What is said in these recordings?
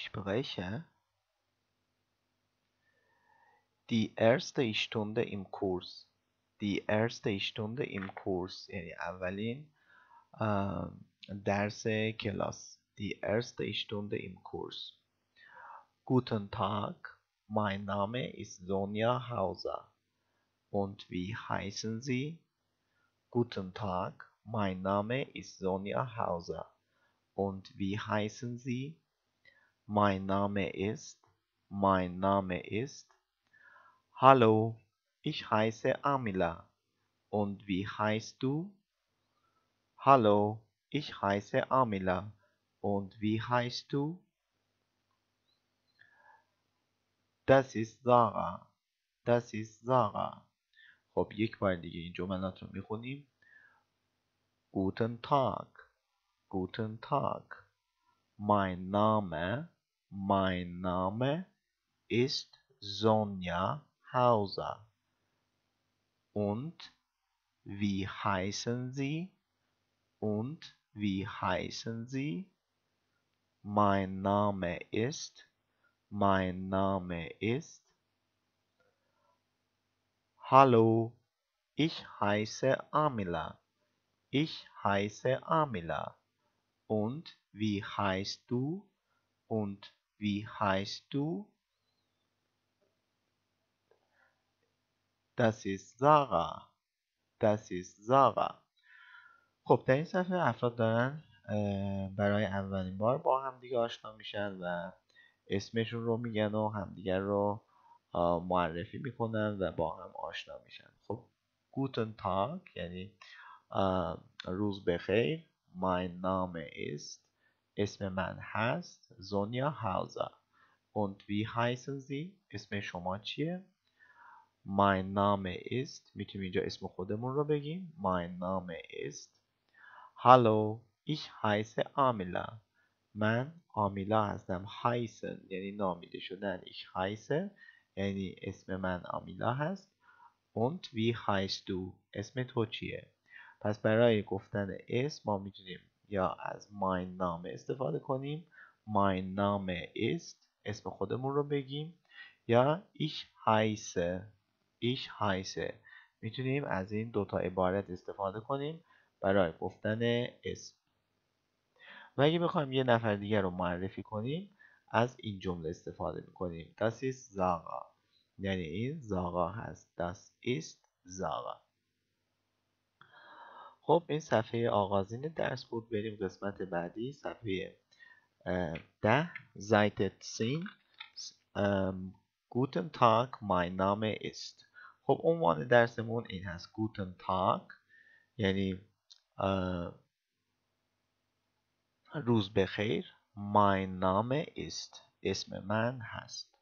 spreche die erste Stunde im Kurs. Die erste Stunde im Kurs یعنی اولین درس کلاس. Die erste Stunde im Kurs. Guten Tag, mein Name ist Sonja Hauser. Und wie heißen Sie? Guten Tag, mein Name ist Sonja Hauser. Und wie heißen Sie? Mein Name ist. Hallo, ich heiße Amila. Und wie heißt du? Hallo, ich heiße Amila. Und wie heißt du? Das ist Sarah. Das ist Sarah. خب یک بار دیگه این جملات رو میخونیم. Guten Tag. Guten Tag. Mein Name ist Sonja Hauser. Und wie heißen Sie? Und wie heißen Sie? Mein Name ist. Hallo, ich heiße Amila. Ich heiße Amila. Und wie heißt du? Und wie heißt du? Das ist Sarah. Das ist Sarah. خب در این صفحه افراد دارن برای اولین بار با همدیگه آشنا میشن و اسمشون رو میگن و همدیگر رو معرفی میکنن و با هم آشنا میشن. خب Guten Tag یعنی روز بخیر. Mein Name ist. اسم من هست. Sonja Hauser. Und wie heißen Sie? اسم شما چیه؟ Mein Name ist. میتونیم اینجا اسم خودمون رو بگیم. Mein Name ist. Hallo, ich heiße Amila. من آمیلا هستم. heißen یعنی نامیده شدن. Ich heiße یعنی اسم من آمیلا هست. Und wie heißt du? اسم تو چیه؟ پس برای گفتن اسم ما میتونیم یا از mein Name استفاده کنیم. Mein Name ist اسم خودمون رو بگیم یا ich heiße میتونیم از این دوتا عبارت استفاده کنیم برای گفتن اسم. و اگه بخوایم یه نفر دیگر رو معرفی کنیم از این جمله استفاده میکنیم. Das ist Sarah یعنی این زاغا هست. Das ist Sarah. خب این صفحه آغازین درس بود. بریم قسمت بعدی. صفحه 10 Seite 10 Guten Tag, mein Name ist. خب عنوان درسمون این هست. Guten Tag یعنی روز بخیر. Mein Name ist اسم من هست.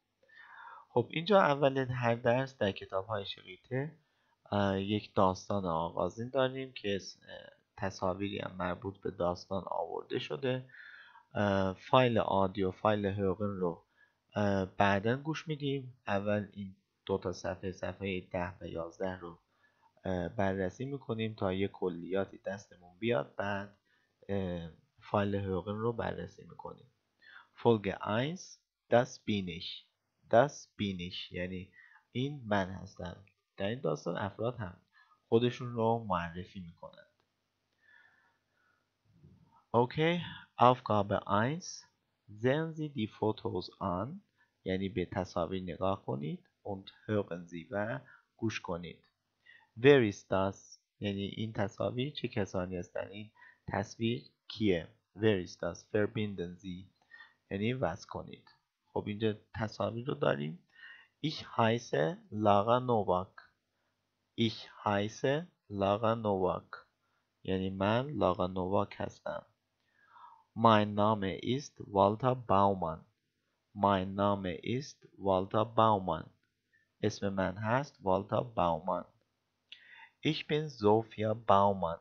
خب اینجا اول هر درس در کتاب های شقیقه یک داستان آغازین داریم که تصاویری هم مربوط به داستان آورده شده. فایل آدیو فایل هوگن رو بعداً گوش میدیم. اول این دو تا صفحه 10 و 11 رو بررسی میکنیم تا یه کلیاتی دستمون بیاد. بعد فایل هوگن رو بررسی میکنیم. Folge 1 Das bin ich. Das bin ich یعنی این من هستم. در این داستان افراد هم خودشون رو معرفی میکنند. Okay, Aufgabe 1 Sehen Sie die Fotos an یعنی به تصاویر نگاه کنید. Und hören Sie و گوش کنید. Wer ist das یعنی این تصاویر چه کسانی هستند؟ این تصویر کیه؟ Wer ist das verbinden Sie یعنی وصل کنید. خب اینجا تصاویر رو داریم. Ich heiße Lara Novak. Ich heiße Lara Novak یعنی من لاغا نوواک هستم. Mein Name ist Walter Baumann. Mein Name ist Walter Baumann. اسم من هست والتر باومان. Ich bin Sophia Baumann.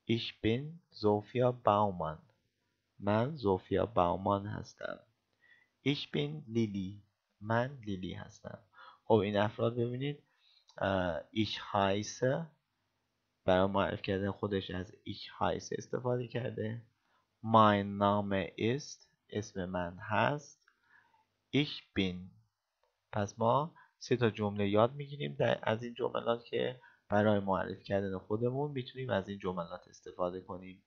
Ich bin Sophia Baumann. من زوفیا باومان هستم. Ich bin Lili. من لیلی هستم. خب این افراد ببینید ich heiße برای معرفی کردن خودش از ich heiße استفاده کرده. Mein Name ist اسم من هست. Ich bin. پس ما 3 تا جمله یاد میگیریم از این جملات که برای معرفی کردن خودمون میتونیم از این جملات استفاده کنیم.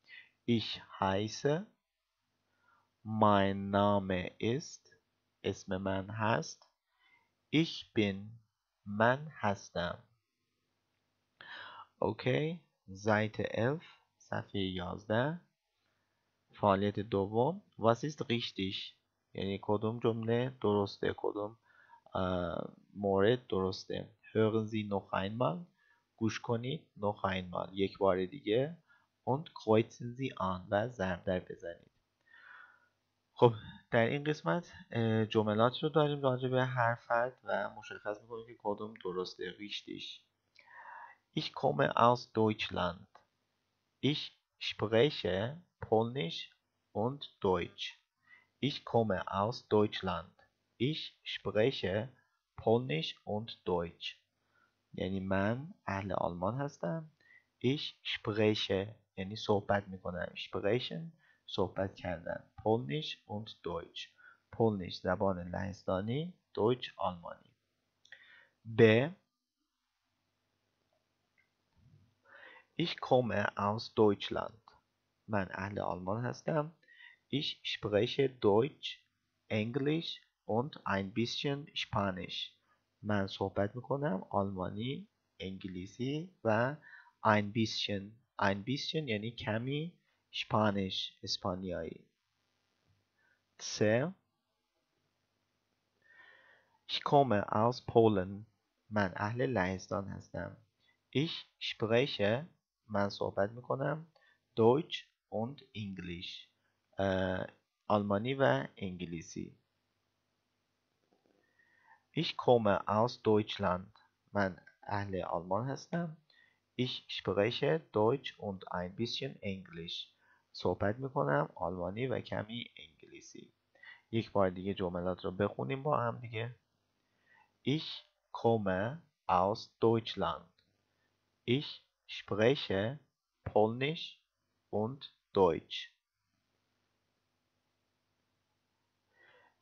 Ich heiße. Mein Name ist. اسم من هست. Ich bin. من هستم. اوکی. Seite 11 صفحه 11. فعالیت دوم. Was ist richtig؟ یعنی کدوم جمله درسته، کدوم مورد درسته. Hören Sie noch einmal. گوش کنید. noch einmal یک بار دیگه. und kreuzen Sie an و ضرب بزنید. خب در این قسمت جملات رو داریم راجع به هر فرد و مشخص میکنیم که کدوم درسته. richtig. Ich komme aus Deutschland. Ich spreche Polnisch und Deutsch. Ich komme aus Deutschland. Ich spreche Polnisch und Deutsch. یعنی من اهل آلمان هستم. Ich spreche یعنی صحبت میکنم. sprechen صحبت کردن. Polnisch und Deutsch. Polnisch زبان لهستانی. Deutsch آلمانی. B. Ich komme aus Deutschland. من اهل آلمان هستم. Ich spreche Deutsch, Englisch und ein bisschen Spanisch. من صحبت میکنم آلمانی، انگلیسی و ein bisschen یعنی کمی، Spanish اسپانیایی. C. Ich komme aus Polen. من اهل لهستان هستم. Ich spreche من صحبت میکنم Deutsch und English آلمانی و انگلیسی. Ich komme aus Deutschland. من اهل آلمان هستم. Ich spreche Deutsch und ein bisschen English. صحبت میکنم آلمانی و کمی انگلیسی. یک بار دیگه جملات رو بخونیم با هم دیگه. Ich komme aus Deutschland. Ich spreche Polnisch und Deutsch.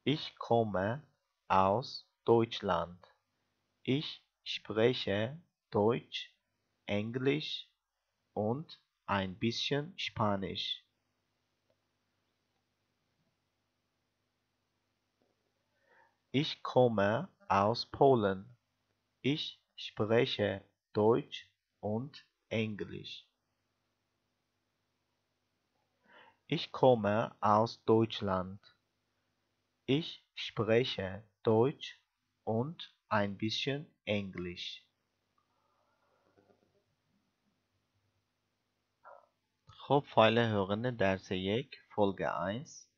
Ich komme aus Deutschland. Ich spreche Deutsch, Englisch und ein bisschen Spanisch. Ich komme aus Polen. Ich spreche Deutsch und Englisch. Ich komme aus Deutschland. Ich spreche Deutsch und ein bisschen Englisch. خب فایل هوقن درس 1 فولگ 1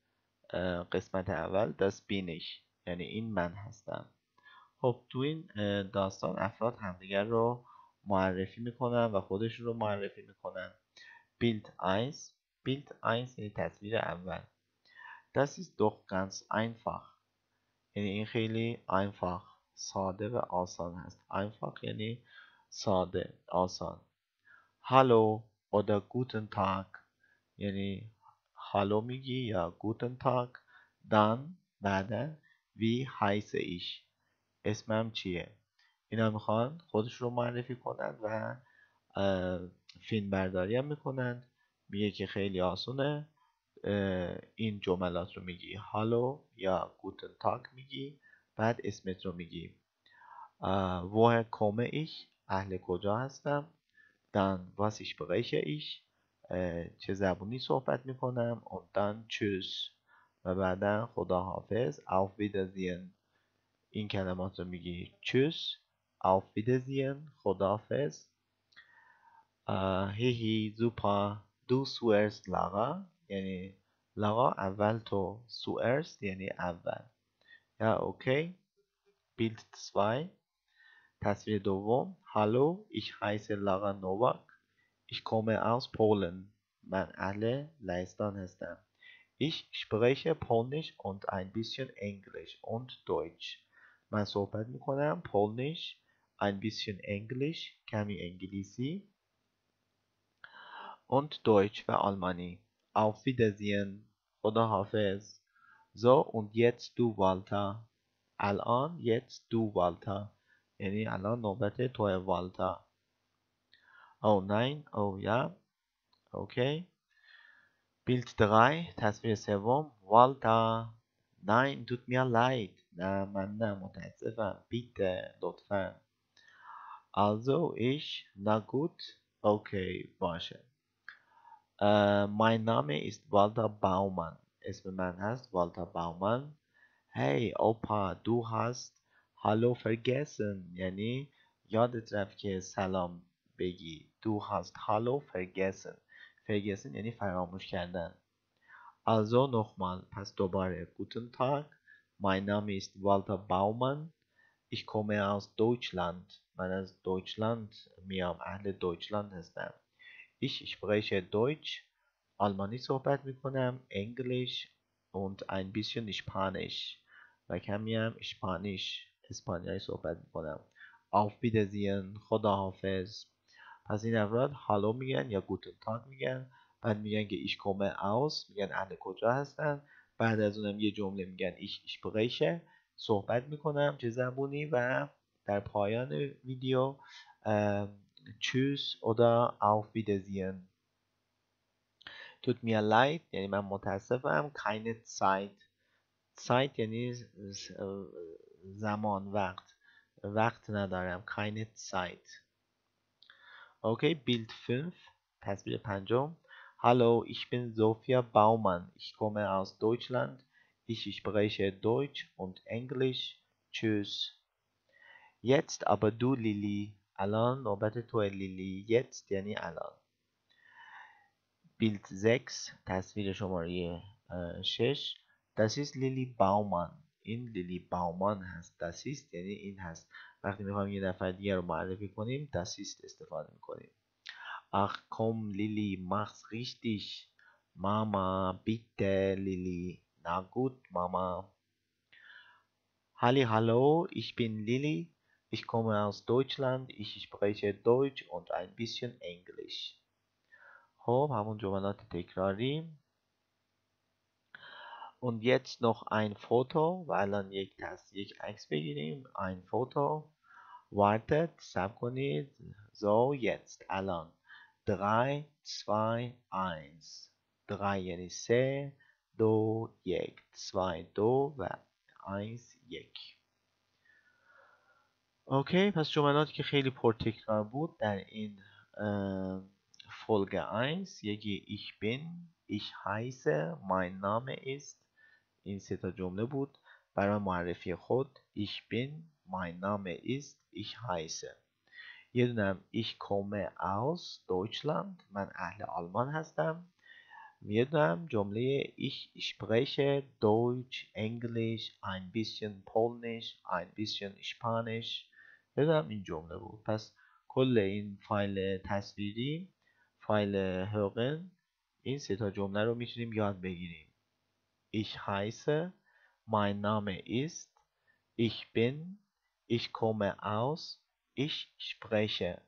قسمت اول das bin ich یعنی این من هستم. خب تو این داستان افراد همدیگر رو معرفی میکنن و خودشون رو معرفی میکنن. Bild 1 یعنی تصویر اول. Das ist doch ganz einfach یعنی این خیلی einfach ساده و آسان هست. einfach یعنی ساده آسان. Hallo oder guten Tag یعنی هالو میگی یا guten Tag. dann بعدا wie heiße ich اسمم چیه. اینا میخوان خودش رو معرفی کنند و فیلم برداری هم میکنند. میگه که خیلی آسونه. این جملات رو میگی هالو یا گوتن تاک میگی بعد اسمت رو میگی. woher komme ich اهل کجا هستم. dann was spreche ich چه زبونی صحبت میکنم. und dann tschüss و بعدا خداحافظ. auf Wiedersehen این کلمات رو میگی tschüss auf Wiedersehen خداحافظ. هی super du zuerst Lara یعنی لاغا اول تو. zuerst یعنی اول. یا اوکی. Bild 2 تصویر دوم. Hallo ich heiße Lara Novak. Ich komme aus Polen. من اهل لهستان هستم. Ich spreche Polnisch und ein bisschen Englisch und Deutsch. من صحبت میکنم Polnisch, ein bisschen English, کمی انگلیسی und Deutsch و آلمانی. Auf Wiedersehen. خدا حافظ. So, und jetzt du Walter. الان jetzt du Walter. یعنی الان نوبت توی والتر. Oh nein, oh ja, okay. Bild 3, تصویر سوم. والتر. Nein, tut mir leid. نه من نه متاسفم. Bitte, لطفا. Also ich, na gut, okay, باشه. Mein Name ist Walter Baumann. اسم من هست والتر باومن. Hey Opa, du hast Hallo vergessen. یعنی یادت رفت که سلام بگی. Du hast Hallo vergessen. Vergessen یعنی فراموش کردن. Also nochmal, پس دوباره. Guten Tag, mein Name ist Walter Baumann. Ich komme aus Deutschland. من از Deutschland میام. اهل Deutschland هستم. Ich spreche Deutsch. آلمانی صحبت میکنم. Englisch und ein bisschen Spanisch. و کمی هم اسپانیایی صحبت میکنم. Auf Wiedersehen. خداحافظ. پس این افراد هالو میگن یا گوتن تاگ میگن. بعد میگن که ich komme aus. میگن اهل کجا هستن. بعد از اونم یه جمله میگن ich spreche. صحبت میکنم چه زبونی. و در پایان ویدیو tschüss oder auf Wiedersehen. Tut mir leid یعنی من متاسفم. keine Zeit. Zeit یعنی زمان وقت ندارم. keine Zeit. Okay, Bild 5, تصویر پنجم. Hallo, ich bin Sophia Baumann. Ich komme aus Deutschland. Ich spreche Deutsch und Englisch. Tschüss. Jetzt aber du Lili. الان نوبت تو لیلی. Jetzt یعنی الان. Bild 6 تصویر شماره 6. Das ist Lili Baumann. این لیلی باومان هست. Das ist یعنی این هست. وقتی میخوایم یه نفر دیگر رو معرفی کنیم das ist استفاده میکنیم. Ach komm Lili, mach's richtig. Mama, bitte Lili. Na gut, Mama. Hallo, ich bin Lili. Ich komme aus Deutschland. Ich spreche Deutsch und ein bisschen Englisch. خب همون جملات تکراری. Und jetzt noch ein Foto و الان یک عکس بگیریم. Ein Foto. Wartet, صبر کنید. So, jetzt, الان. 3, 2, 1. 3 یعنی 3. 2, 1. 2, 2 و 1, 1. اوکی، پس جملاتی که خیلی پرتکرار بود در این Folge 1. یکی ich bin, ich heiße, mein Name ist. این سه تا جمله بود برای معرفی خود. Ich bin, mein Name ist, ich heiße. یه دونم ich komme aus Deutschland. من اهل آلمان هستم. یه دونم جمله ich spreche Deutsch, Englisch, ein bisschen Polnisch, ein bisschen Spanisch. یه دونم این جمله بود. پس کل این فایل تصویری، فایل هوگن، این سه تا جمله رو میتونیم یاد بگیریم. Ich heiße, mein Name ist, ich bin, ich komme aus, ich spreche.